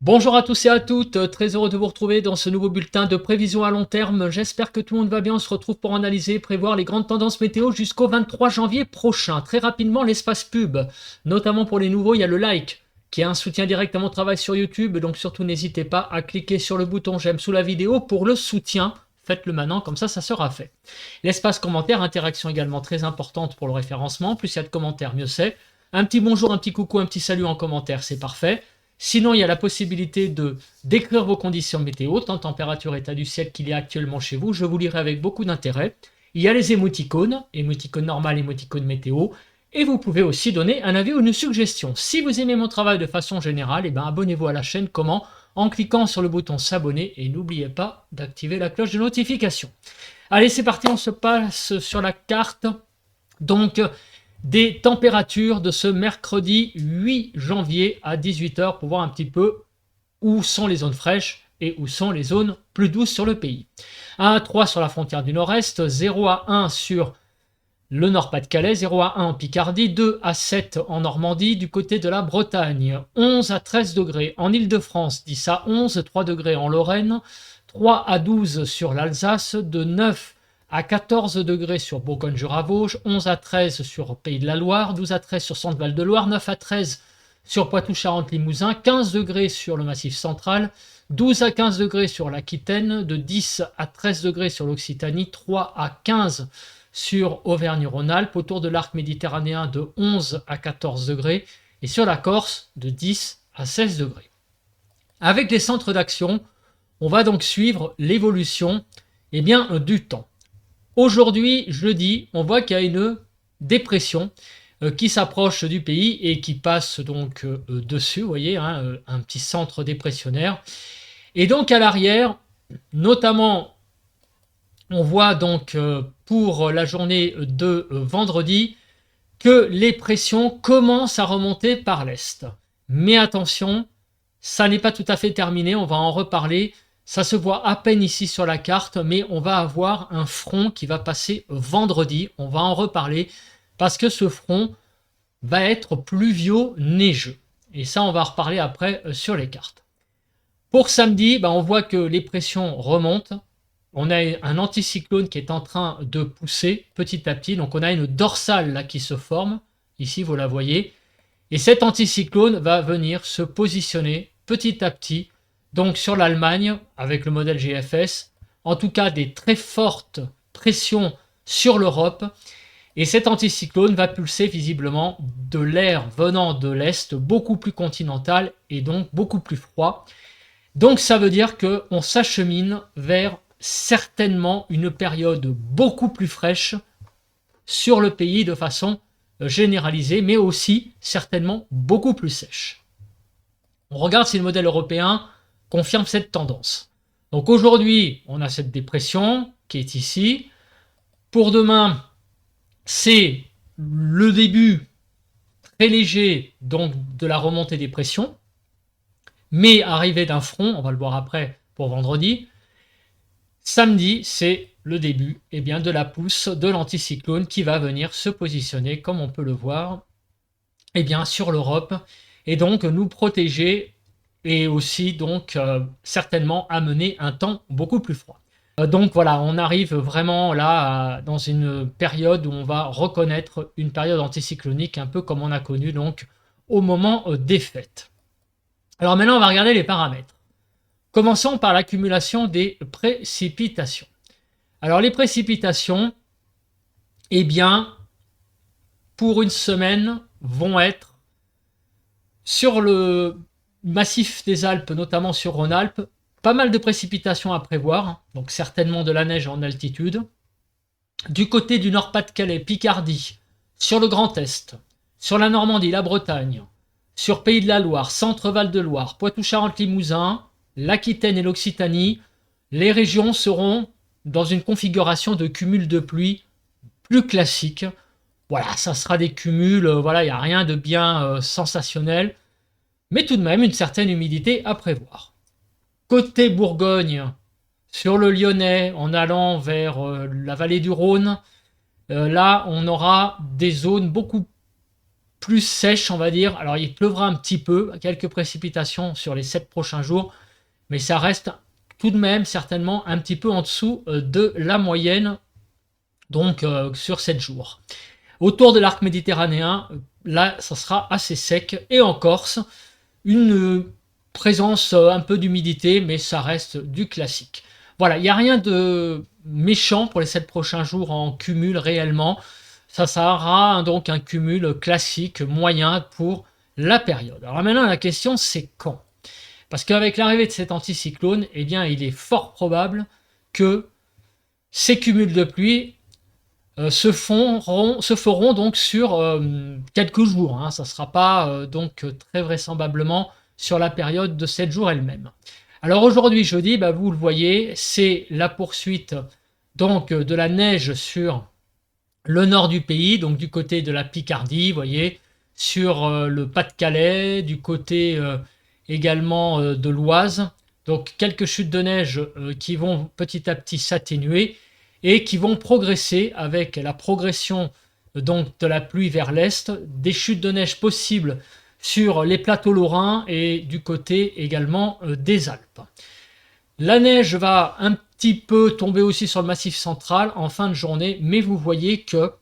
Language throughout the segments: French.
Bonjour à tous et à toutes, très heureux de vous retrouver dans ce nouveau bulletin de prévision à long terme. J'espère que tout le monde va bien, on se retrouve pour analyser et prévoir les grandes tendances météo jusqu'au 23 janvier prochain. Très rapidement, l'espace pub, notamment pour les nouveaux, il y a le like, qui est un soutien direct à mon travail sur YouTube, donc surtout n'hésitez pas à cliquer sur le bouton j'aime sous la vidéo pour le soutien. Faites-le maintenant, comme ça sera fait. L'espace commentaire, interaction également très importante pour le référencement, plus il y a de commentaires, mieux c'est. Un petit bonjour, un petit coucou, un petit salut en commentaire, c'est parfait. Sinon, il y a la possibilité de décrire vos conditions météo, tant température, état du ciel qu'il y a actuellement chez vous. Je vous lirai avec beaucoup d'intérêt. Il y a les émoticônes normal, émoticône météo. Et vous pouvez aussi donner un avis ou une suggestion. Si vous aimez mon travail de façon générale, abonnez-vous à la chaîne. Comment? En cliquant sur le bouton s'abonner et n'oubliez pas d'activer la cloche de notification. Allez, c'est parti, on se passe sur la carte. Donc, des températures de ce mercredi 8 janvier à 18h pour voir un petit peu où sont les zones fraîches et où sont les zones plus douces sur le pays. 1 à 3 sur la frontière du nord-est, 0 à 1 sur le Nord-Pas-de-Calais, 0 à 1 en Picardie, 2 à 7 en Normandie, du côté de la Bretagne, 11 à 13 degrés en Île-de-France, 10 à 11, 3 degrés en Lorraine, 3 à 12 sur l'Alsace, de 9 à 14 degrés sur Bourgogne-Jura-Vosges, 11 à 13 sur Pays de la Loire, 12 à 13 sur Centre-Val-de-Loire, 9 à 13 sur Poitou-Charentes-Limousin, 15 degrés sur le Massif central, 12 à 15 degrés sur l'Aquitaine, de 10 à 13 degrés sur l'Occitanie, 3 à 15 sur Auvergne-Rhône-Alpes, autour de l'arc méditerranéen de 11 à 14 degrés, et sur la Corse de 10 à 16 degrés. Avec les centres d'action, on va donc suivre l'évolution du temps. Aujourd'hui, jeudi, on voit qu'il y a une dépression qui s'approche du pays et qui passe donc dessus, vous voyez, un petit centre dépressionnaire. Et donc à l'arrière, notamment, on voit donc pour la journée de vendredi que les pressions commencent à remonter par l'est. Mais attention, ça n'est pas tout à fait terminé, on va en reparler. Ça se voit à peine ici sur la carte, mais on va avoir un front qui va passer vendredi. On va en reparler parce que ce front va être pluvio-neigeux. Et ça, on va en reparler après sur les cartes. Pour samedi, on voit que les pressions remontent. On a un anticyclone qui est en train de pousser petit à petit. Donc on a une dorsale là qui se forme. Ici, vous la voyez. Et cet anticyclone va venir se positionner petit à petit donc sur l'Allemagne, avec le modèle GFS, en tout cas des très fortes pressions sur l'Europe. Et cet anticyclone va pulser visiblement de l'air venant de l'Est, beaucoup plus continental et donc beaucoup plus froid. Donc ça veut dire qu'on s'achemine vers certainement une période beaucoup plus fraîche sur le pays de façon généralisée, mais aussi certainement beaucoup plus sèche. On regarde si le modèle européen confirme cette tendance. Donc aujourd'hui, on a cette dépression qui est ici. Pour demain, c'est le début très léger donc de la remontée des pressions, mais arrivé d'un front, on va le voir après pour vendredi. Samedi, c'est le début de la pousse de l'anticyclone qui va venir se positionner, comme on peut le voir, sur l'Europe, et donc nous protéger et aussi donc certainement amener un temps beaucoup plus froid. Donc voilà, on arrive vraiment là dans une période où on va reconnaître une période anticyclonique un peu comme on a connu donc au moment des fêtes. Alors maintenant, on va regarder les paramètres. Commençons par l'accumulation des précipitations. Alors les précipitations, pour une semaine, vont être sur le massif des Alpes, notamment sur Rhône-Alpes, pas mal de précipitations à prévoir, donc certainement de la neige en altitude. Du côté du Nord-Pas-de-Calais, Picardie, sur le Grand Est, sur la Normandie, la Bretagne, sur Pays de la Loire, Centre-Val-de-Loire, Poitou-Charentes-Limousin, l'Aquitaine et l'Occitanie, les régions seront dans une configuration de cumul de pluie plus classique. Voilà, ça sera des cumuls, il n'y a rien de bien sensationnel, mais tout de même une certaine humidité à prévoir. Côté Bourgogne, sur le Lyonnais, en allant vers la vallée du Rhône, là on aura des zones beaucoup plus sèche, on va dire. Alors, il pleuvra un petit peu, quelques précipitations sur les 7 prochains jours, mais ça reste tout de même certainement un petit peu en dessous de la moyenne, donc sur 7 jours. Autour de l'arc méditerranéen, là, ça sera assez sec. Et en Corse, une présence un peu d'humidité, mais ça reste du classique. Voilà, il n'y a rien de méchant pour les 7 prochains jours en cumul réellement. Ça sera donc un cumul classique moyen pour la période. Alors maintenant, la question, c'est quand? Parce qu'avec l'arrivée de cet anticyclone, eh bien, il est fort probable que ces cumuls de pluie se feront donc sur quelques jours. Hein. Ça ne sera pas donc très vraisemblablement sur la période de 7 jours elle-même. Alors aujourd'hui, jeudi, bah, vous le voyez, c'est la poursuite donc de la neige sur le nord du pays, donc du côté de la Picardie, vous voyez, sur le Pas-de-Calais, du côté également de l'Oise. Donc quelques chutes de neige qui vont petit à petit s'atténuer et qui vont progresser avec la progression donc de la pluie vers l'est, des chutes de neige possibles sur les plateaux lorrains et du côté également des Alpes. La neige va un petit peu tomber aussi sur le Massif central en fin de journée, mais vous voyez que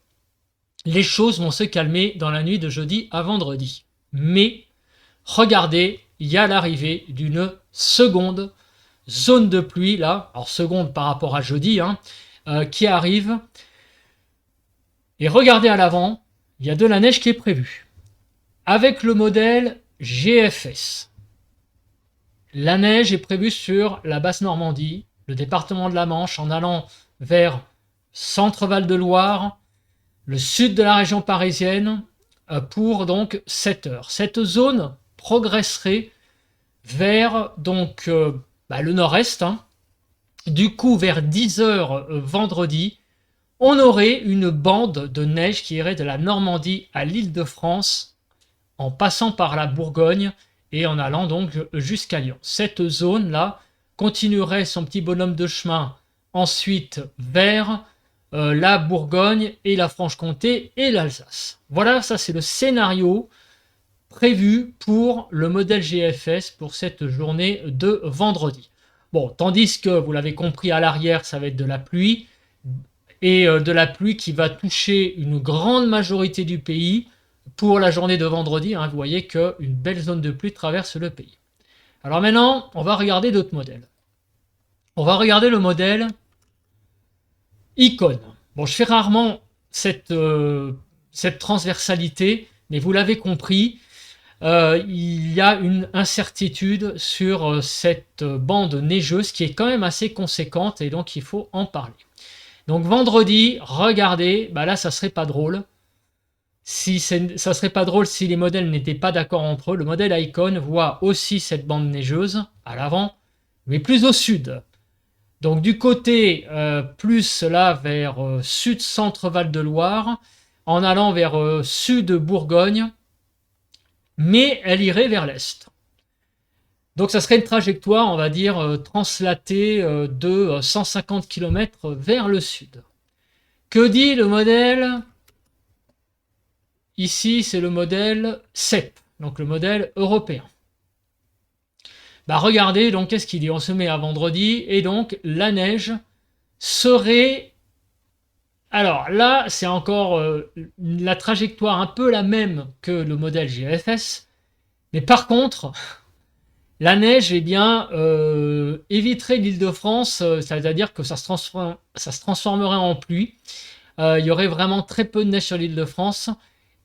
les choses vont se calmer dans la nuit de jeudi à vendredi. Mais regardez, il y a l'arrivée d'une seconde zone de pluie, là, alors seconde par rapport à jeudi, hein, qui arrive. Et regardez à l'avant, il y a de la neige qui est prévue. Avec le modèle GFS, la neige est prévue sur la Basse-Normandie, le département de la Manche, en allant vers Centre-Val de Loire, le sud de la région parisienne, pour donc 7 heures. Cette zone progresserait vers donc le nord-est. Hein. Du coup, vers 10 heures vendredi, on aurait une bande de neige qui irait de la Normandie à l'Île-de-France, en passant par la Bourgogne et en allant donc jusqu'à Lyon. Cette zone-là continuerait son petit bonhomme de chemin ensuite vers la Bourgogne et la Franche-Comté et l'Alsace. Voilà, ça c'est le scénario prévu pour le modèle GFS pour cette journée de vendredi. Bon, tandis que, vous l'avez compris, à l'arrière, ça va être de la pluie, et de la pluie qui va toucher une grande majorité du pays pour la journée de vendredi. Hein, vous voyez qu'une belle zone de pluie traverse le pays. Alors maintenant, on va regarder d'autres modèles. On va regarder le modèle Icon. Bon, je fais rarement cette transversalité, mais vous l'avez compris, il y a une incertitude sur cette bande neigeuse qui est quand même assez conséquente et donc il faut en parler. Donc vendredi, regardez, bah là ça serait pas drôle. Ça serait pas drôle si les modèles n'étaient pas d'accord entre eux. Le modèle Icon voit aussi cette bande neigeuse à l'avant, mais plus au sud. Donc du côté plus là vers sud-centre Val-de-Loire, en allant vers sud Bourgogne, mais elle irait vers l'est. Donc ça serait une trajectoire, on va dire, translatée de 150 km vers le sud. Que dit le modèle? Ici, c'est le modèle CEP, donc le modèle européen. Bah regardez, donc qu'est-ce qu'il dit? On se met à vendredi, et donc la neige serait... Alors là, c'est encore la trajectoire un peu la même que le modèle GFS, mais par contre... La neige, eh bien, éviterait l'Île-de-France, c'est-à-dire que ça se transformerait en pluie. Il y aurait vraiment très peu de neige sur l'Île-de-France.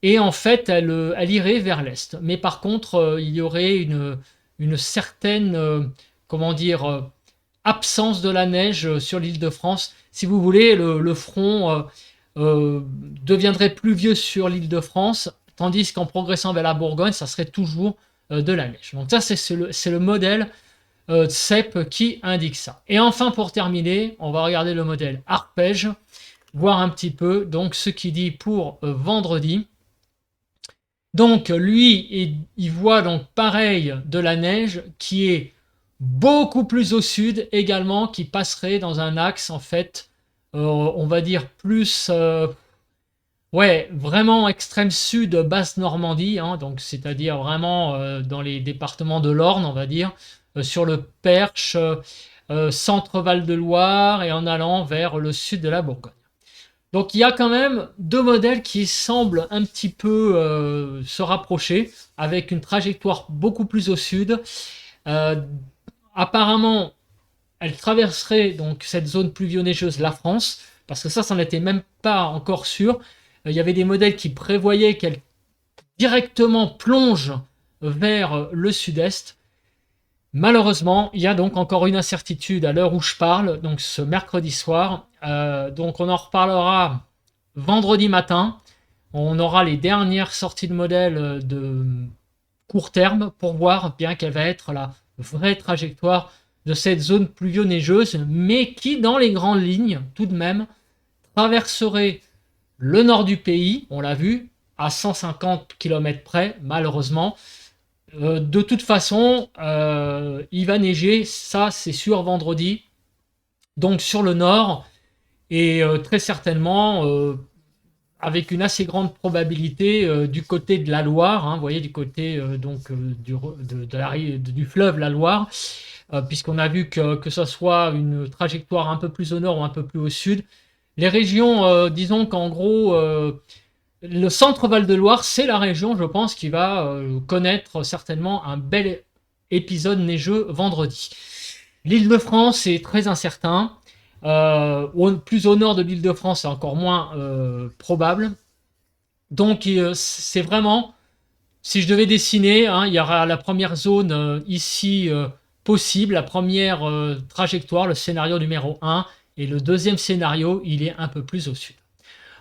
Et en fait, elle irait vers l'est. Mais par contre, il y aurait une certaine, comment dire, absence de la neige sur l'Île-de-France. Si vous voulez, le front deviendrait pluvieux sur l'Île-de-France, tandis qu'en progressant vers la Bourgogne, ça serait toujours de la neige. Donc ça, c'est le modèle CEP qui indique ça. Et enfin, pour terminer, on va regarder le modèle Arpège, voir un petit peu donc ce qu'il dit pour vendredi. Donc lui, il voit donc pareil de la neige qui est beaucoup plus au sud également, qui passerait dans un axe en fait, on va dire plus Ouais, vraiment extrême sud, basse Normandie, hein, donc c'est-à-dire vraiment dans les départements de l'Orne, on va dire, sur le Perche, centre Val-de-Loire et en allant vers le sud de la Bourgogne. Donc il y a quand même deux modèles qui semblent un petit peu se rapprocher, avec une trajectoire beaucoup plus au sud. Euh, Apparemment, elle traverserait donc cette zone pluvio-neigeuse, la France, parce que ça n'en était même pas encore sûr. Il y avait des modèles qui prévoyaient qu'elle directement plonge vers le sud-est. Malheureusement, il y a donc encore une incertitude à l'heure où je parle, donc ce mercredi soir. Donc on en reparlera vendredi matin. On aura les dernières sorties de modèles de court terme pour voir bien quelle va être la vraie trajectoire de cette zone pluvio-neigeuse, mais qui, dans les grandes lignes, tout de même, traverserait le nord du pays, on l'a vu, à 150 km près, malheureusement. De toute façon, il va neiger, ça c'est sûr, vendredi, donc sur le nord, et très certainement avec une assez grande probabilité du côté de la Loire, hein, vous voyez, du côté du fleuve la Loire, puisqu'on a vu que ce soit une trajectoire un peu plus au nord ou un peu plus au sud. Les régions, disons qu'en gros, le centre Val-de-Loire, c'est la région, je pense, qui va connaître certainement un bel épisode neigeux vendredi. L'Île-de-France est très incertain. Plus au nord de l'Île-de-France, c'est encore moins probable. Donc, c'est vraiment, si je devais dessiner, hein, il y aura la première zone ici possible, la première trajectoire, le scénario numéro 1, et le deuxième scénario, il est un peu plus au sud.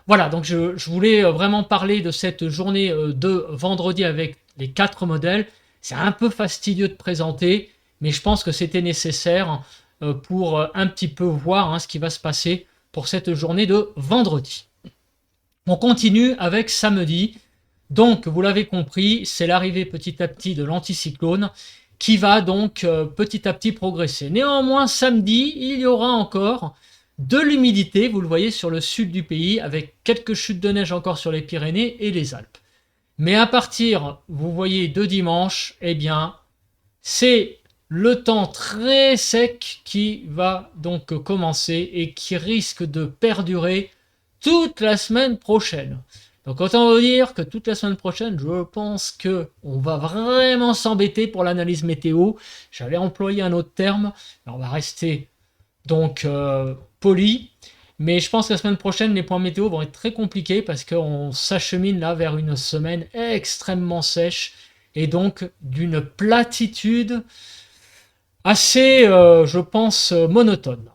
Voilà, donc je voulais vraiment parler de cette journée de vendredi avec les 4 modèles. C'est un peu fastidieux de présenter, mais je pense que c'était nécessaire pour un petit peu voir hein, ce qui va se passer pour cette journée de vendredi. On continue avec samedi. Donc, vous l'avez compris, c'est l'arrivée petit à petit de l'anticyclone qui va donc petit à petit progresser. Néanmoins, samedi, il y aura encore de l'humidité, vous le voyez sur le sud du pays, avec quelques chutes de neige encore sur les Pyrénées et les Alpes. Mais à partir, vous voyez, de dimanche, eh bien, c'est le temps très sec qui va donc commencer et qui risque de perdurer toute la semaine prochaine. Donc autant vous dire que toute la semaine prochaine, je pense que on va vraiment s'embêter pour l'analyse météo. J'allais employer un autre terme, mais on va rester donc poli. Mais je pense que la semaine prochaine, les points météo vont être très compliqués parce qu'on s'achemine là vers une semaine extrêmement sèche et donc d'une platitude assez, je pense, monotone.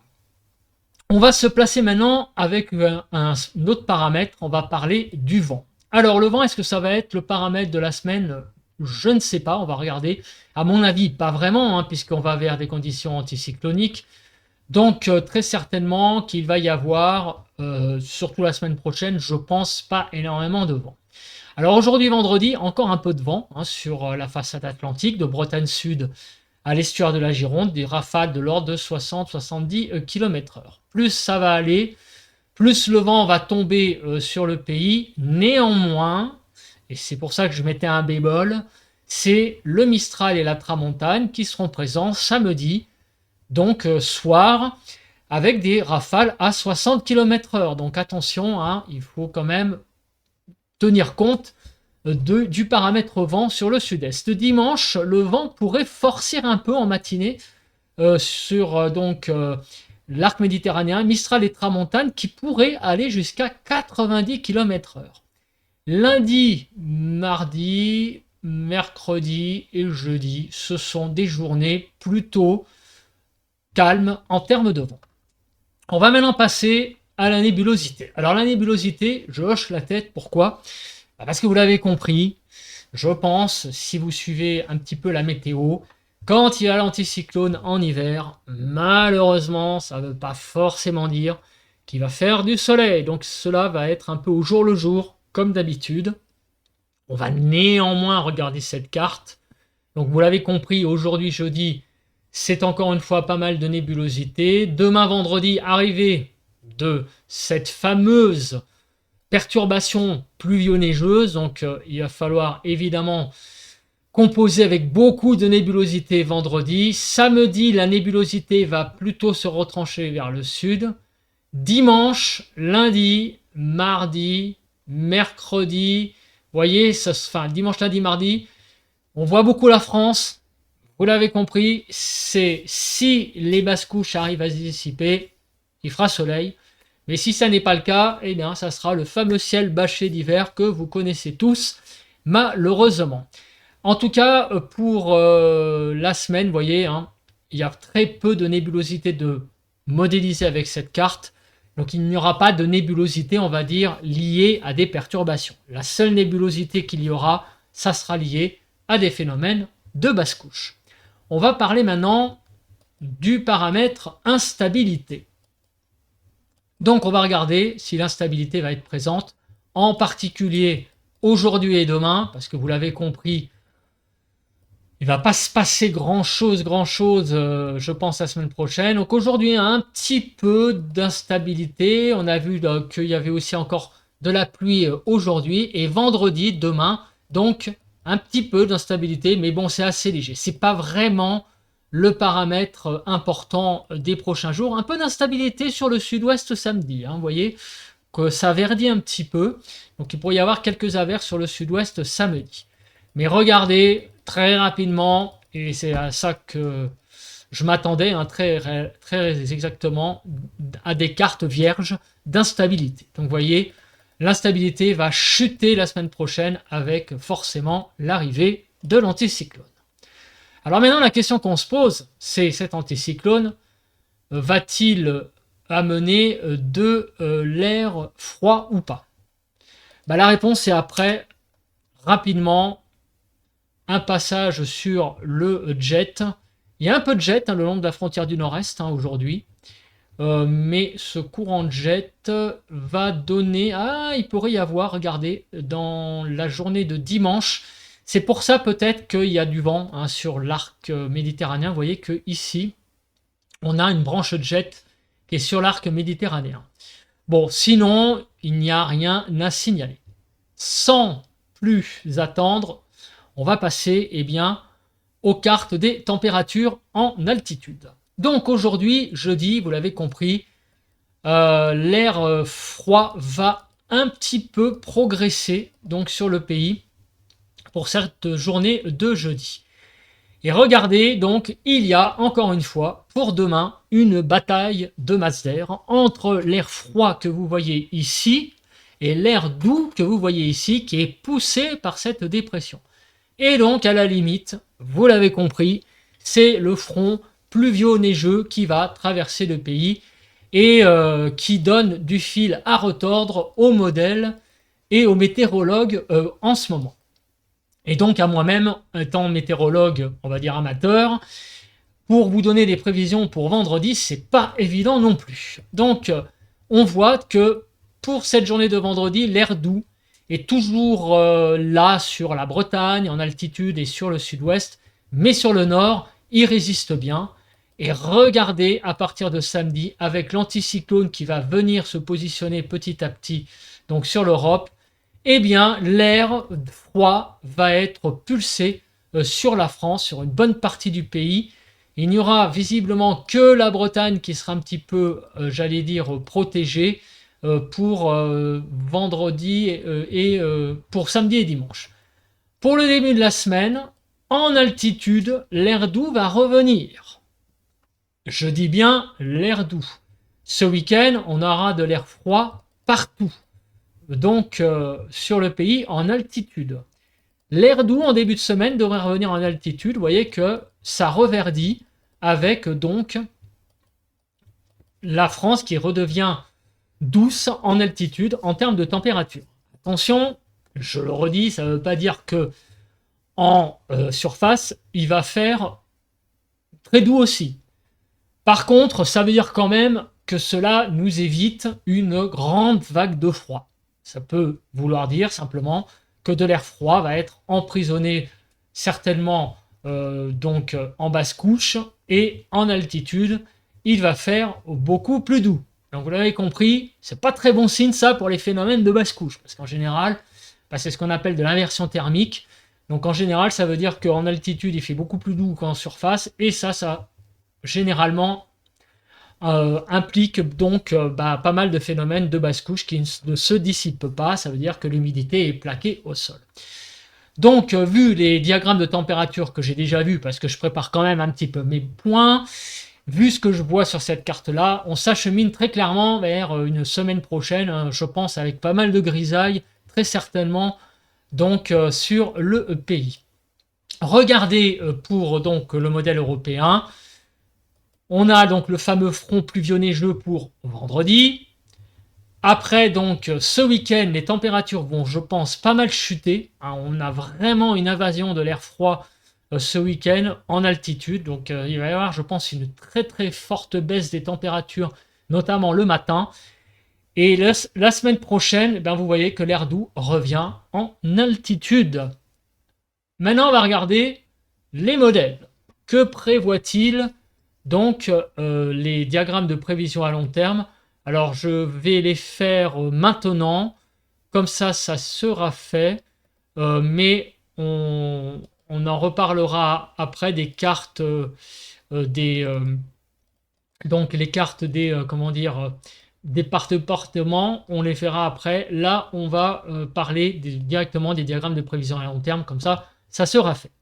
On va se placer maintenant avec un autre paramètre, on va parler du vent. Alors le vent, est-ce que ça va être le paramètre de la semaine? Je ne sais pas, on va regarder. À mon avis, pas vraiment, hein, puisqu'on va vers des conditions anticycloniques. Donc très certainement qu'il va y avoir, surtout la semaine prochaine, je pense pas énormément de vent. Alors aujourd'hui vendredi, encore un peu de vent hein, sur la façade atlantique, de Bretagne Sud à l'estuaire de la Gironde, des rafales de l'ordre de 60-70 km/h. Plus ça va aller, plus le vent va tomber sur le pays. Néanmoins, et c'est pour ça que je mettais un bémol, c'est le Mistral et la Tramontane qui seront présents samedi, donc soir, avec des rafales à 60 km/h. Donc attention, hein, il faut quand même tenir compte du paramètre vent sur le sud-est. Dimanche, le vent pourrait forcer un peu en matinée sur l'arc méditerranéen, Mistral et Tramontane, qui pourrait aller jusqu'à 90 km/h. Lundi, mardi, mercredi et jeudi, ce sont des journées plutôt calmes en termes de vent. On va maintenant passer à la nébulosité. Alors la nébulosité, je hoche la tête, pourquoi? Parce que vous l'avez compris, je pense, si vous suivez un petit peu la météo, quand il y a l'anticyclone en hiver, malheureusement, ça ne veut pas forcément dire qu'il va faire du soleil. Donc cela va être un peu au jour le jour, comme d'habitude. On va néanmoins regarder cette carte. Donc vous l'avez compris, aujourd'hui jeudi, c'est encore une fois pas mal de nébulosité. Demain vendredi, arrivée de cette fameuse perturbations pluvio-neigeuses, donc il va falloir évidemment composé avec beaucoup de nébulosité vendredi. Samedi, la nébulosité va plutôt se retrancher vers le sud. Dimanche, lundi, mardi, mercredi, vous voyez, dimanche, lundi, mardi, on voit beaucoup la France. Vous l'avez compris, c'est si les basses couches arrivent à se dissiper, il fera soleil. Mais si ça n'est pas le cas, eh bien, ça sera le fameux ciel bâché d'hiver que vous connaissez tous, malheureusement. En tout cas, pour la semaine, vous voyez, hein, il y a très peu de nébulosité de modéliser avec cette carte. Donc, il n'y aura pas de nébulosité, on va dire, liée à des perturbations. La seule nébulosité qu'il y aura, ça sera lié à des phénomènes de basse couche. On va parler maintenant du paramètre instabilité. Donc, on va regarder si l'instabilité va être présente, en particulier aujourd'hui et demain, parce que vous l'avez compris, il ne va pas se passer grand-chose, je pense, la semaine prochaine. Donc aujourd'hui, un petit peu d'instabilité. On a vu qu'il y avait aussi encore de la pluie aujourd'hui. Et vendredi, demain, donc un petit peu d'instabilité. Mais bon, c'est assez léger. Ce n'est pas vraiment le paramètre important des prochains jours. Un peu d'instabilité sur le sud-ouest samedi. Hein, vous voyez que ça verdit un petit peu. Donc il pourrait y avoir quelques averses sur le sud-ouest samedi. Mais regardez très rapidement, et c'est à ça que je m'attendais, hein, très exactement, à des cartes vierges d'instabilité. Donc vous voyez, l'instabilité va chuter la semaine prochaine avec forcément l'arrivée de l'anticyclone. Alors maintenant, la question qu'on se pose, c'est cet anticyclone va-t-il amener de l'air froid ou pas? La réponse est après, rapidement, un passage sur le jet. Il y a un peu de jet le long de la frontière du nord-est aujourd'hui. Mais ce courant de jet va donner... Ah, il pourrait y avoir, regardez, dans la journée de dimanche. C'est pour ça peut-être qu'il y a du vent sur l'arc méditerranéen. Vous voyez qu'ici, on a une branche de jet qui est sur l'arc méditerranéen. Bon, sinon, il n'y a rien à signaler. Sans plus attendre, on va passer aux cartes des températures en altitude. Donc aujourd'hui, jeudi, vous l'avez compris, l'air froid va un petit peu progresser donc sur le pays pour cette journée de jeudi. Et regardez, donc, il y a encore une fois, pour demain, une bataille de masse d'air entre l'air froid que vous voyez ici et l'air doux que vous voyez ici qui est poussé par cette dépression. Et donc, à la limite, vous l'avez compris, c'est le front pluvio-neigeux qui va traverser le pays et qui donne du fil à retordre aux modèles et aux météorologues en ce moment. Et donc, à moi-même, étant météorologue, on va dire amateur, pour vous donner des prévisions pour vendredi, c'est pas évident non plus. Donc, on voit que pour cette journée de vendredi, l'air doux est toujours là sur la Bretagne, en altitude et sur le sud-ouest, mais sur le nord, il résiste bien. Et regardez à partir de samedi, avec l'anticyclone qui va venir se positionner petit à petit donc sur l'Europe, eh bien l'air froid va être pulsé sur la France, sur une bonne partie du pays. Il n'y aura visiblement que la Bretagne qui sera un petit peu, j'allais dire, protégée pour vendredi et pour samedi et dimanche. Pour le début de la semaine, en altitude, l'air doux va revenir. Je dis bien l'air doux. Ce week-end, on aura de l'air froid partout. Donc, sur le pays, en altitude. L'air doux, en début de semaine, devrait revenir en altitude. Vous voyez que ça reverdit avec, donc, la France qui redevient douce en altitude en termes de température. Attention, je le redis, ça ne veut pas dire que en surface, il va faire très doux aussi. Par contre, ça veut dire quand même que cela nous évite une grande vague de froid. Ça peut vouloir dire simplement que de l'air froid va être emprisonné certainement donc en basse couche et en altitude, il va faire beaucoup plus doux. Donc vous l'avez compris, c'est pas très bon signe ça pour les phénomènes de basse couche, parce qu'en général, c'est ce qu'on appelle de l'inversion thermique. Donc en général, ça veut dire qu'en altitude, il fait beaucoup plus doux qu'en surface, et ça généralement implique donc pas mal de phénomènes de basse couche qui ne se dissipent pas. Ça veut dire que l'humidité est plaquée au sol. Donc, vu les diagrammes de température que j'ai déjà vus, parce que je prépare quand même un petit peu mes points, vu ce que je vois sur cette carte-là, on s'achemine très clairement vers une semaine prochaine, je pense, avec pas mal de grisailles, très certainement, donc sur le pays. Regardez pour donc le modèle européen. On a donc le fameux front pluvio-neigeux pour vendredi. Après, donc, ce week-end, les températures vont, je pense, pas mal chuter. On a vraiment une invasion de l'air froid ce week-end en altitude. Donc, il va y avoir, je pense, une très très forte baisse des températures, notamment le matin. Et la semaine prochaine, vous voyez que l'air doux revient en altitude. Maintenant, on va regarder les modèles. Que prévoit-il donc les diagrammes de prévision à long terme? Alors je vais les faire maintenant, comme ça sera fait, mais on en reparlera après des cartes, donc les cartes des départements, on les fera après. Là, on va parler directement des diagrammes de prévision à long terme, comme ça sera fait.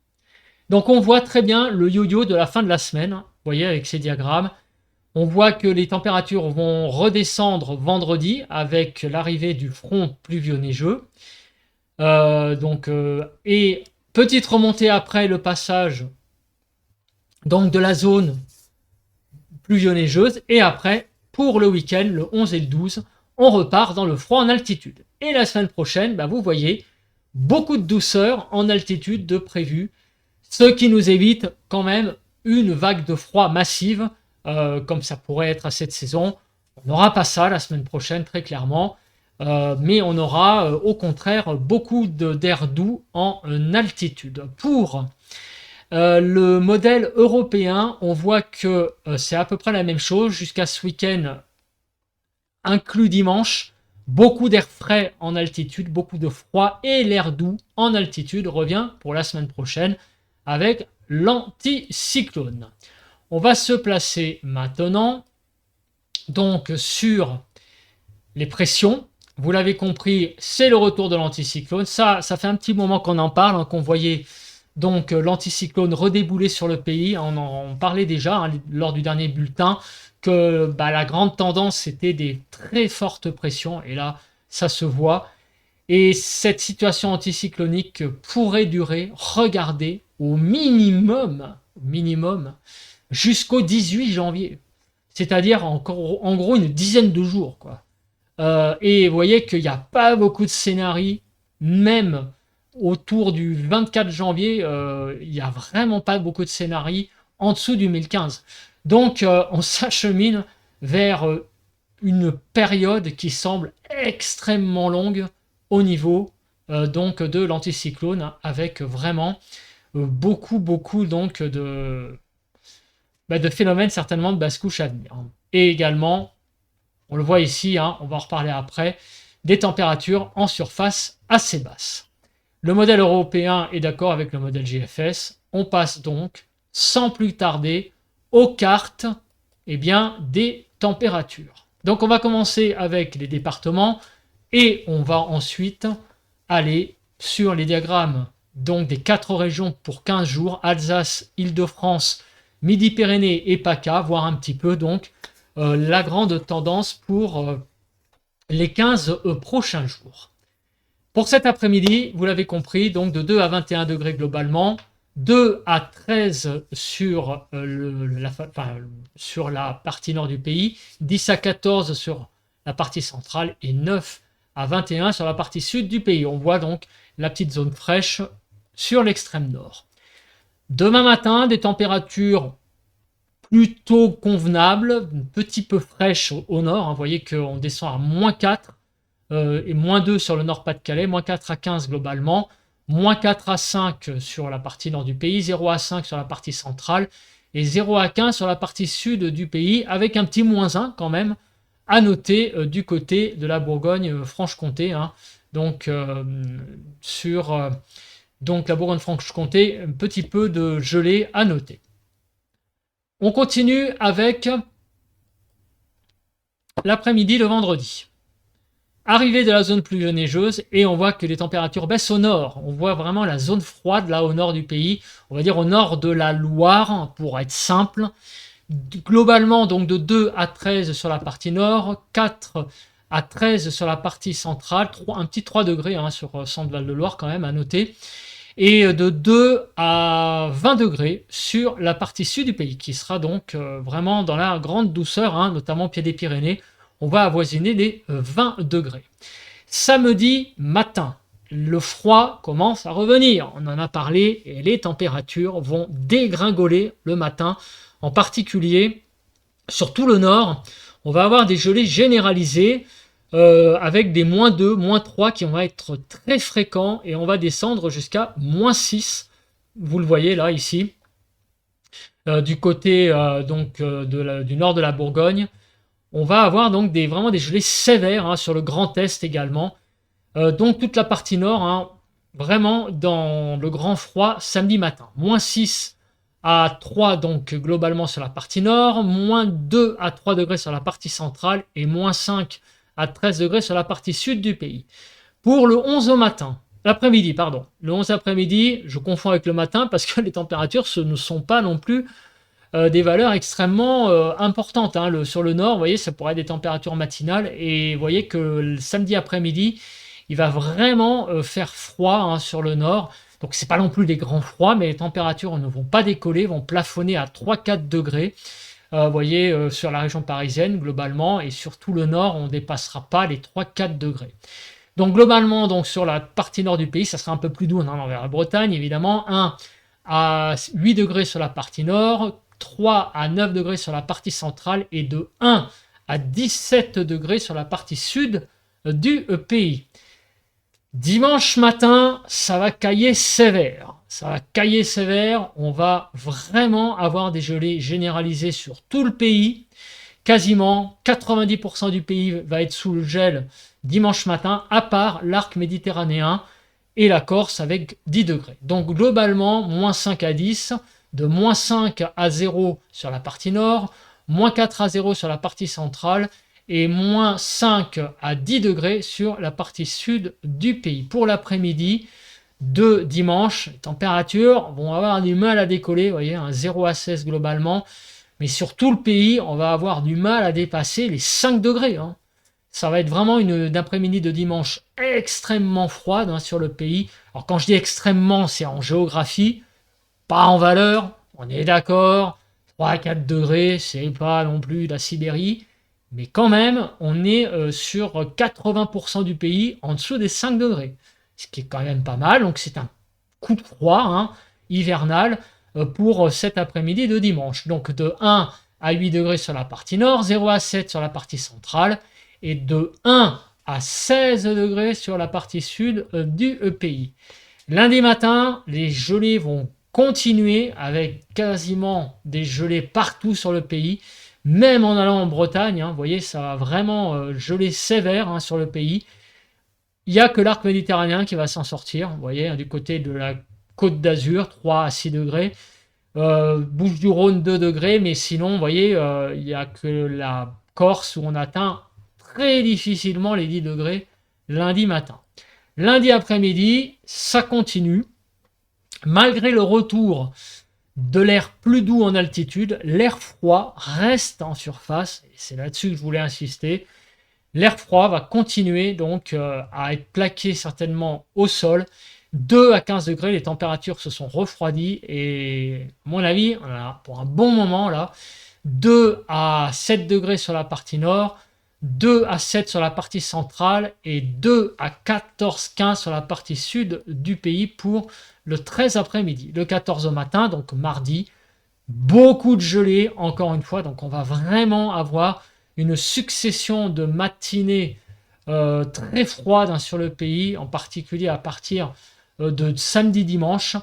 Donc on voit très bien le yo-yo de la fin de la semaine, vous voyez avec ces diagrammes. On voit que les températures vont redescendre vendredi avec l'arrivée du front pluvio-neigeux. Et petite remontée après le passage donc de la zone pluvio-neigeuse. Et après, pour le week-end, le 11 et le 12, on repart dans le froid en altitude. Et la semaine prochaine, vous voyez, beaucoup de douceur en altitude de prévu, ce qui nous évite quand même une vague de froid massive, comme ça pourrait être à cette saison. On n'aura pas ça la semaine prochaine, très clairement, mais on aura au contraire beaucoup d'air doux en altitude. Pour le modèle européen, on voit que c'est à peu près la même chose jusqu'à ce week-end, inclus dimanche. Beaucoup d'air frais en altitude, beaucoup de froid, et l'air doux en altitude revient pour la semaine prochaine avec l'anticyclone. On va se placer maintenant donc sur les pressions. Vous l'avez compris, c'est le retour de l'anticyclone. Ça fait un petit moment qu'on en parle, qu'on voyait donc l'anticyclone redébouler sur le pays. On en parlait déjà lors du dernier bulletin que la grande tendance c'était des très fortes pressions, et là ça se voit. Et cette situation anticyclonique pourrait durer, regardez, au minimum jusqu'au 18 janvier. C'est-à-dire en gros une dizaine de jours, quoi. Et vous voyez qu'il n'y a pas beaucoup de scénarios, même autour du 24 janvier, il n'y a vraiment pas beaucoup de scénarios en dessous du 1015. Donc on s'achemine vers une période qui semble extrêmement longue au niveau donc de l'anticyclone, avec vraiment beaucoup donc de phénomènes certainement de basse couche à venir. Et également, on le voit ici, on va en reparler après, des températures en surface assez basses. Le modèle européen est d'accord avec le modèle GFS. On passe donc sans plus tarder aux cartes des températures. Donc on va commencer avec les départements et on va ensuite aller sur les diagrammes donc des 4 régions pour 15 jours, Alsace, Île-de-France, Midi-Pyrénées et PACA, voir un petit peu donc la grande tendance pour les 15 prochains jours. Pour cet après-midi, vous l'avez compris, donc de 2 à 21 degrés globalement, 2 à 13 sur la partie nord du pays, 10 à 14 sur la partie centrale et 9 à 21 sur la partie sud du pays. On voit donc la petite zone fraîche sur l'extrême nord. Demain matin, des températures plutôt convenables, un petit peu fraîches au nord. Vous voyez qu'on descend à moins 4 et moins 2 sur le Nord-Pas-de-Calais, moins 4 à 15 globalement, moins 4 à 5 sur la partie nord du pays, 0 à 5 sur la partie centrale et 0 à 15 sur la partie sud du pays, avec un petit moins 1 quand même à noter du côté de la Bourgogne-Franche-Comté, hein. Donc, donc la Bourgogne-Franche-Comté, un petit peu de gelée à noter. On continue avec l'après-midi, le vendredi. Arrivée de la zone pluvio neigeuse et on voit que les températures baissent au nord. On voit vraiment la zone froide là au nord du pays, on va dire au nord de la Loire pour être simple. Globalement donc de 2 à 13 sur la partie nord, 4 à 13 sur la partie centrale, un petit 3 degrés hein, sur Centre-Val-de-Loire quand même à noter, et de 2 à 20 degrés sur la partie sud du pays, qui sera donc vraiment dans la grande douceur, hein, notamment au pied des Pyrénées. On va avoisiner les 20 degrés. Samedi matin, le froid commence à revenir. On en a parlé et les températures vont dégringoler le matin. En particulier, sur tout le nord, on va avoir des gelées généralisées avec des -2, -3 qui vont être très fréquents et on va descendre jusqu'à -6. Vous le voyez là, ici, du côté du nord de la Bourgogne. On va avoir donc vraiment des gelées sévères hein, sur le Grand Est également. Donc toute la partie nord, hein, vraiment dans le grand froid samedi matin. -6 à 3 donc globalement sur la partie nord, -2 à 3 degrés sur la partie centrale et -5 à 13 degrés sur la partie sud du pays. Pour le 11 au matin, l'après-midi, pardon. Le 11 après-midi, je confonds avec le matin parce que les températures ne sont pas non plus des valeurs extrêmement importantes. Hein. Sur le nord, vous voyez, ça pourrait être des températures matinales. Et vous voyez que le samedi après-midi, il va vraiment faire froid hein, sur le nord. Donc, c'est pas non plus des grands froids, mais les températures ne vont pas décoller, vont plafonner à 3-4 degrés. Vous voyez, sur la région parisienne, globalement, et sur tout le nord, on ne dépassera pas les 3-4 degrés. Donc, globalement, donc, sur la partie nord du pays, ça sera un peu plus doux en allant vers la Bretagne, évidemment. 1 à 8 degrés sur la partie nord, 3 à 9 degrés sur la partie centrale et de 1 à 17 degrés sur la partie sud du pays. Dimanche matin, ça va cailler sévère. Ça va cailler sévère. On va vraiment avoir des gelées généralisées sur tout le pays. Quasiment 90% du pays va être sous le gel dimanche matin, à part l'arc méditerranéen et la Corse avec 10 degrés. Donc globalement, -5 à 10, de -5 à 0 sur la partie nord, -4 à 0 sur la partie centrale et -5 à 10 degrés sur la partie sud du pays. Pour l'après-midi de dimanche, les températures vont avoir du mal à décoller, vous voyez, un 0 à 16 globalement, mais sur tout le pays, on va avoir du mal à dépasser les 5 degrés. Hein. Ça va être vraiment une après-midi de dimanche extrêmement froide hein, sur le pays. Alors quand je dis extrêmement, c'est en géographie, pas en valeur, on est d'accord, 3-4 degrés, c'est pas non plus la Sibérie, mais quand même, on est sur 80% du pays en dessous des 5 degrés, ce qui est quand même pas mal, donc c'est un coup de froid hein, hivernal pour cet après-midi de dimanche. Donc de 1 à 8 degrés sur la partie nord, 0 à 7 sur la partie centrale, et de 1 à 16 degrés sur la partie sud du pays. Lundi matin, les gelées vont continuer avec quasiment des gelées partout sur le pays, même en allant en Bretagne. Hein, vous voyez, ça va vraiment geler sévère hein, sur le pays. Il n'y a que l'arc méditerranéen qui va s'en sortir. Vous voyez, hein, du côté de la Côte d'Azur, 3 à 6 degrés. Bouches-du-Rhône, 2 degrés. Mais sinon, vous voyez, il n'y a que la Corse où on atteint très difficilement les 10 degrés lundi matin. Lundi après-midi, ça continue. Malgré le retour de l'air plus doux en altitude, l'air froid reste en surface, et c'est là-dessus que je voulais insister. L'air froid va continuer donc à être plaqué certainement au sol. 2 à 15 degrés, les températures se sont refroidies et à mon avis, on a pour un bon moment là, 2 à 7 degrés sur la partie nord, 2 à 7 sur la partie centrale et 2 à 14-15 sur la partie sud du pays pour le 13 après-midi. Le 14 au matin, donc mardi, beaucoup de gelée encore une fois, donc on va vraiment avoir une succession de matinées très froides hein, sur le pays, en particulier à partir de samedi-dimanche.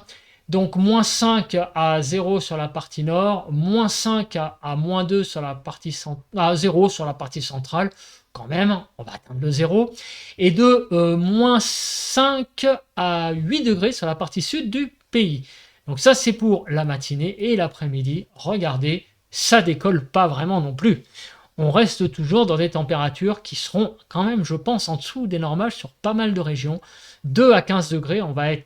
Donc moins 5 à 0 sur la partie nord, moins 5 à moins 2 sur la partie à 0 sur la partie centrale, quand même, on va atteindre le 0, et de moins 5 à 8 degrés sur la partie sud du pays. Donc ça c'est pour la matinée, et l'après-midi, regardez, ça décolle pas vraiment non plus. On reste toujours dans des températures qui seront quand même, je pense, en dessous des normales sur pas mal de régions. 2 à 15 degrés, on va être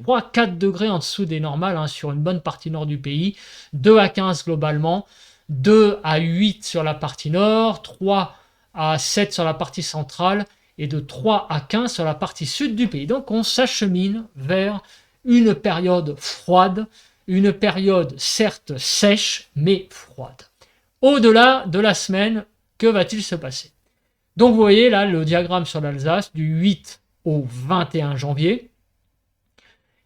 3-4 degrés en dessous des normales hein, sur une bonne partie nord du pays, 2 à 15 globalement, 2 à 8 sur la partie nord, 3 à 7 sur la partie centrale et de 3 à 15 sur la partie sud du pays. Donc on s'achemine vers une période froide, une période certes sèche mais froide. Au-delà de la semaine, que va-t-il se passer? Donc vous voyez là le diagramme sur l'Alsace du 8 au 21 janvier.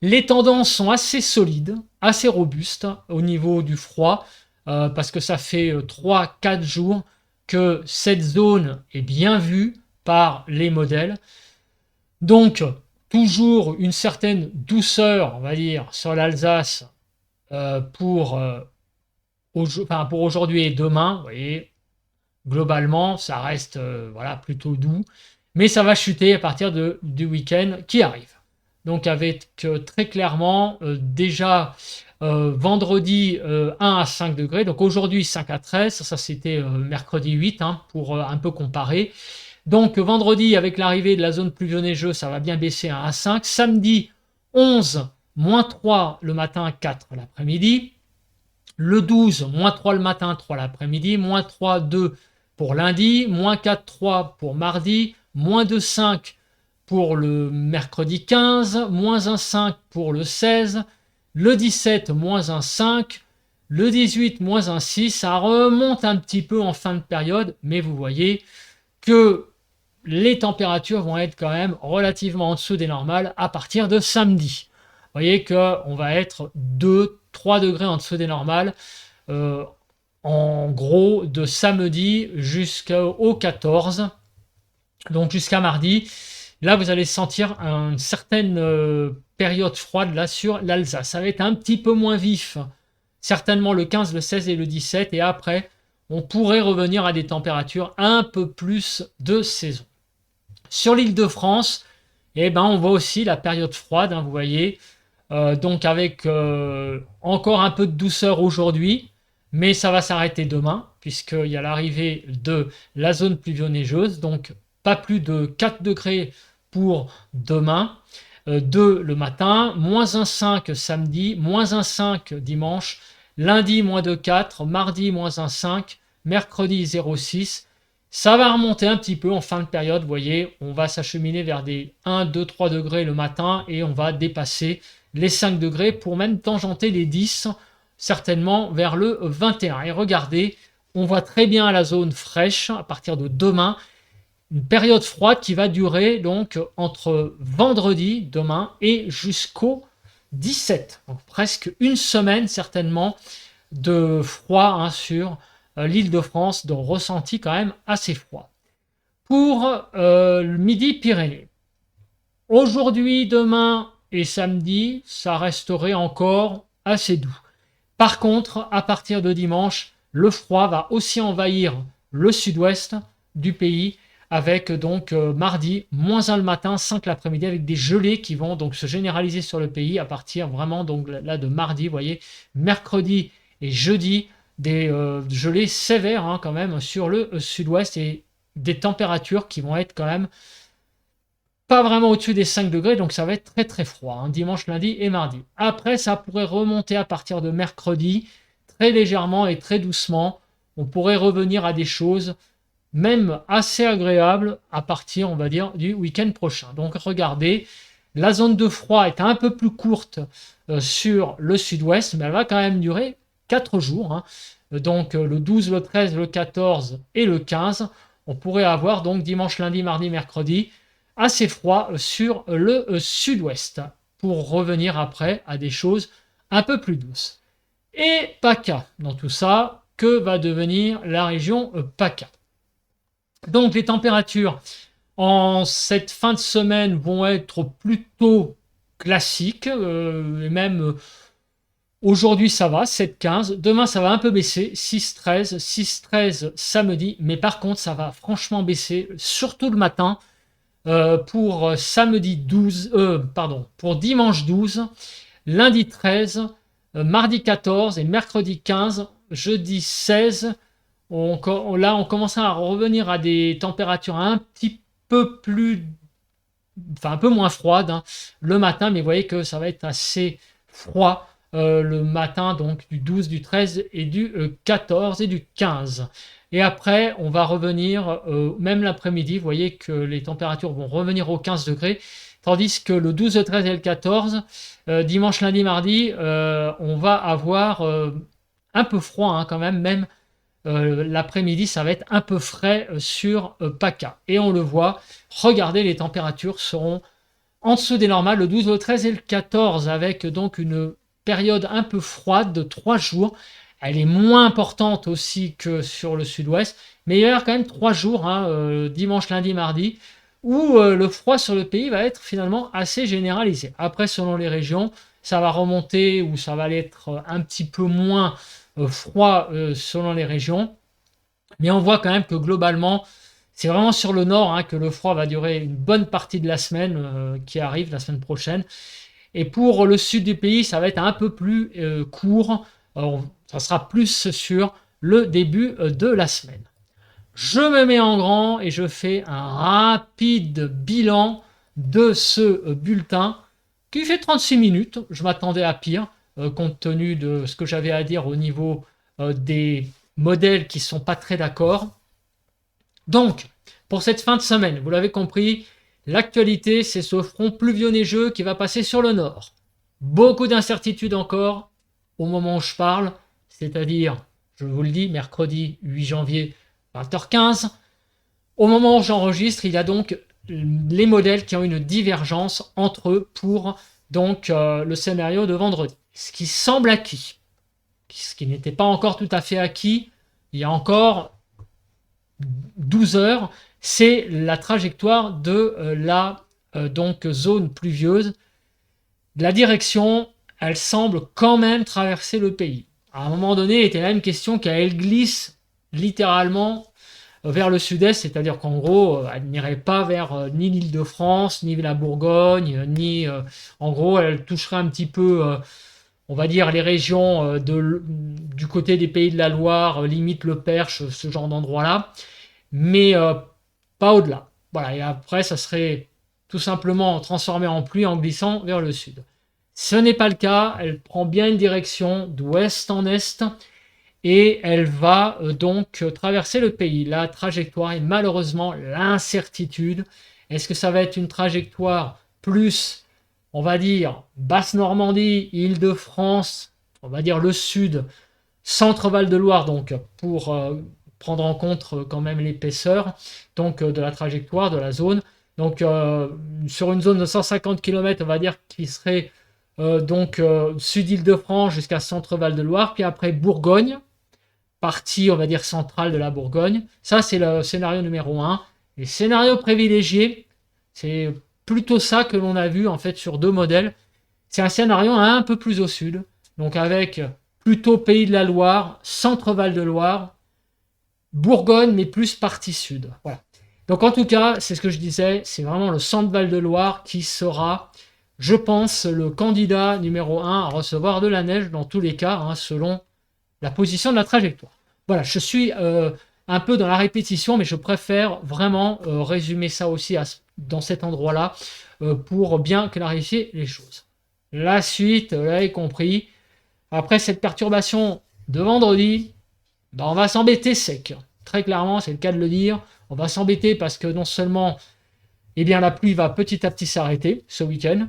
Les tendances sont assez solides, assez robustes au niveau du froid, parce que ça fait 3-4 jours que cette zone est bien vue par les modèles. Donc, toujours une certaine douceur, on va dire, sur l'Alsace pour aujourd'hui et demain. Vous voyez, globalement, ça reste voilà, plutôt doux, mais ça va chuter à partir du week-end qui arrive. Donc avec très clairement déjà vendredi 1 à 5 degrés, donc aujourd'hui 5 à 13, ça c'était mercredi 8 hein, pour un peu comparer. Donc vendredi avec l'arrivée de la zone pluvio-neigeuse, ça va bien baisser à 1 à 5. Samedi 11, moins 3 le matin, 4 l'après-midi. Le 12, moins 3 le matin, 3 l'après-midi, moins 3, 2 pour lundi, moins 4, 3 pour mardi, moins 2, 5 pour le mercredi 15, moins 1, 5 pour le 16, le 17, moins 1, 5, le 18, moins 1, 6, ça remonte un petit peu en fin de période, mais vous voyez que les températures vont être quand même relativement en dessous des normales à partir de samedi. Vous voyez qu'on va être 2-3 degrés en dessous des normales, en gros de samedi jusqu'au 14, donc jusqu'à mardi. Là, vous allez sentir une certaine période froide là sur l'Alsace. Ça va être un petit peu moins vif, certainement le 15, le 16 et le 17. Et après, on pourrait revenir à des températures un peu plus de saison. Sur l'Île-de-France, eh ben, on voit aussi la période froide, hein, vous voyez. Donc avec encore un peu de douceur aujourd'hui, mais ça va s'arrêter demain, puisqu'il y a l'arrivée de la zone pluvio-neigeuse. Donc pas plus de 4 degrés pour demain, 2 le matin, moins 1,5 samedi, moins 1,5 dimanche, lundi moins 2,4, mardi moins 1,5, mercredi 0,6. Ça va remonter un petit peu en fin de période, vous voyez, on va s'acheminer vers des 1, 2, 3 degrés le matin et on va dépasser les 5 degrés pour même tangenter les 10, certainement vers le 21. Et regardez, on voit très bien la zone fraîche à partir de demain, une période froide qui va durer donc entre vendredi, demain, et jusqu'au 17. Donc presque une semaine certainement de froid hein, sur l'Île-de-France, donc ressenti quand même assez froid. Pour le Midi-Pyrénées, aujourd'hui, demain et samedi, ça resterait encore assez doux. Par contre, à partir de dimanche, le froid va aussi envahir le sud-ouest du pays, avec donc mardi, moins 1 le matin, 5 l'après-midi, avec des gelées qui vont donc se généraliser sur le pays à partir vraiment donc là de mardi, vous voyez, mercredi et jeudi, des gelées sévères hein, quand même sur le sud-ouest et des températures qui vont être quand même pas vraiment au-dessus des 5 degrés, donc ça va être très très froid, hein, dimanche, lundi et mardi. Après, ça pourrait remonter à partir de mercredi, très légèrement et très doucement. On pourrait revenir à des choses même assez agréables à partir, on va dire, du week-end prochain. Donc regardez, la zone de froid est un peu plus courte sur le sud-ouest, mais elle va quand même durer 4 jours. Hein. Donc le 12, le 13, le 14 et le 15. On pourrait avoir donc dimanche, lundi, mardi, mercredi, assez froid sur le sud-ouest pour revenir après à des choses un peu plus douces. Et PACA, dans tout ça, que va devenir la région PACA? Donc les températures en cette fin de semaine vont être plutôt classique, et même aujourd'hui ça va, 7-15. Demain ça va un peu baisser, 6-13, 6-13 samedi, mais par contre ça va franchement baisser, surtout le matin, pour samedi 12, pour dimanche 12, lundi 13, mardi 14 et mercredi 15, jeudi 16. Là, on commence à revenir à des températures un petit peu plus, enfin un peu moins froides, hein, le matin, mais vous voyez que ça va être assez froid le matin, donc du 12, du 13 et du 14 et du 15. Et après, on va revenir, même l'après-midi, vous voyez que les températures vont revenir aux 15 degrés, tandis que le 12, le 13 et le 14, dimanche, lundi, mardi, on va avoir un peu froid hein, quand même l'après-midi, ça va être un peu frais sur PACA. Et on le voit, regardez, les températures seront en dessous des normales, le 12, le 13 et le 14, avec donc une période un peu froide de 3 jours. Elle est moins importante aussi que sur le sud-ouest, mais il y aura quand même 3 jours, hein, dimanche, lundi, mardi, où le froid sur le pays va être finalement assez généralisé. Après, selon les régions, ça va remonter ou ça va être un petit peu moins froid selon les régions. Mais on voit quand même que globalement, c'est vraiment sur le nord hein, que le froid va durer une bonne partie de la semaine qui arrive, la semaine prochaine. Et pour le sud du pays, ça va être un peu plus court. Alors, ça sera plus sur le début de la semaine. Je me mets en grand et je fais un rapide bilan de ce bulletin qui fait 36 minutes. Je m'attendais à pire, compte tenu de ce que j'avais à dire au niveau des modèles qui ne sont pas très d'accord. Donc, pour cette fin de semaine, vous l'avez compris, l'actualité, c'est ce front pluvio-neigeux qui va passer sur le nord. Beaucoup d'incertitudes encore au moment où je parle, c'est-à-dire, je vous le dis, mercredi 8 janvier, 20h15. Au moment où j'enregistre, il y a donc les modèles qui ont une divergence entre eux pour donc le scénario de vendredi. Ce qui semble acquis, ce qui n'était pas encore tout à fait acquis, il y a encore 12 heures, c'est la trajectoire de la donc zone pluvieuse. La direction, elle semble quand même traverser le pays. À un moment donné, il était la même question qu'elle glisse littéralement vers le sud-est, c'est-à-dire qu'en gros, elle n'irait pas vers ni l'Île-de-France, ni la Bourgogne, ni en gros, elle toucherait un petit peu, on va dire, les régions du côté des Pays de la Loire, limite le Perche, ce genre d'endroit-là, mais pas au-delà. Voilà, et après, ça serait tout simplement transformé en pluie en glissant vers le sud. Ce n'est pas le cas, elle prend bien une direction d'ouest en est, et elle va donc traverser le pays. La trajectoire est malheureusement l'incertitude. Est-ce que ça va être une trajectoire plus, on va dire, Basse-Normandie, Île-de-France, on va dire le sud, Centre-Val de Loire, donc pour prendre en compte quand même l'épaisseur donc de la trajectoire de la zone. Donc sur une zone de 150 km, on va dire qui serait donc sud Île-de-France jusqu'à Centre-Val de Loire, puis après Bourgogne, partie, on va dire, centrale de la Bourgogne. Ça, c'est le scénario numéro 1. Et scénario privilégié, c'est plutôt ça que l'on a vu en fait sur deux modèles. C'est un scénario un peu plus au sud, donc avec plutôt Pays de la Loire, Centre-Val de Loire, Bourgogne, mais plus partie sud. Voilà. Donc en tout cas, c'est ce que je disais, c'est vraiment le Centre-Val de Loire qui sera, je pense, le candidat numéro 1 à recevoir de la neige dans tous les cas, hein, selon la position de la trajectoire. Voilà, je suis un peu dans la répétition, mais je préfère vraiment résumer ça aussi dans cet endroit-là pour bien clarifier les choses. La suite, vous l'avez compris, après cette perturbation de vendredi, ben on va s'embêter sec. Très clairement, c'est le cas de le dire. On va s'embêter parce que non seulement eh bien, la pluie va petit à petit s'arrêter ce week-end,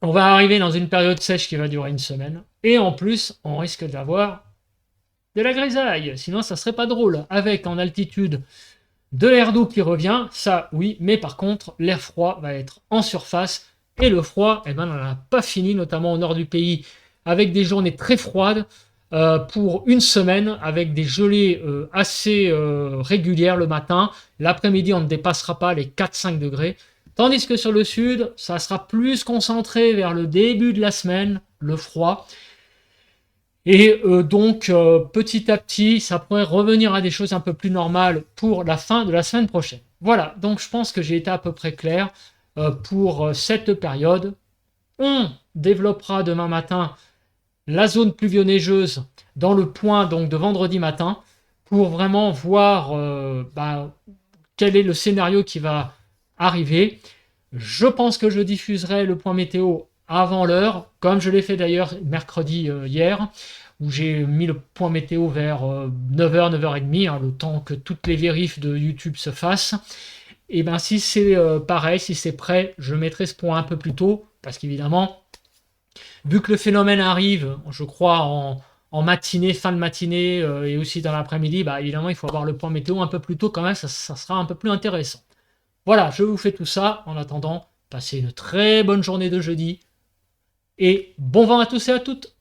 on va arriver dans une période sèche qui va durer une semaine, et en plus, on risque d'avoir de la grisaille, sinon ça serait pas drôle, avec en altitude de l'air doux qui revient, ça oui, mais par contre l'air froid va être en surface, et le froid, eh ben, on n'en a pas fini, notamment au nord du pays, avec des journées très froides pour une semaine, avec des gelées assez régulières le matin, l'après-midi on ne dépassera pas les 4-5 degrés, Tandis que sur le sud, ça sera plus concentré vers le début de la semaine, le froid. Et donc, petit à petit, ça pourrait revenir à des choses un peu plus normales pour la fin de la semaine prochaine. Voilà, donc je pense que j'ai été à peu près clair pour cette période. On développera demain matin la zone pluvio-neigeuse dans le point donc de vendredi matin pour vraiment voir quel est le scénario qui va arriver. Je pense que je diffuserai le point météo avant l'heure, comme je l'ai fait d'ailleurs mercredi hier, où j'ai mis le point météo vers 9h, 9h30, hein, le temps que toutes les vérifs de YouTube se fassent. Et bien si c'est pareil, si c'est prêt, je mettrai ce point un peu plus tôt, parce qu'évidemment, vu que le phénomène arrive, je crois, en matinée, fin de matinée et aussi dans l'après-midi, bah, évidemment, il faut avoir le point météo un peu plus tôt quand même, ça sera un peu plus intéressant. Voilà, je vous fais tout ça. En attendant, passez une très bonne journée de jeudi et bon vent à tous et à toutes.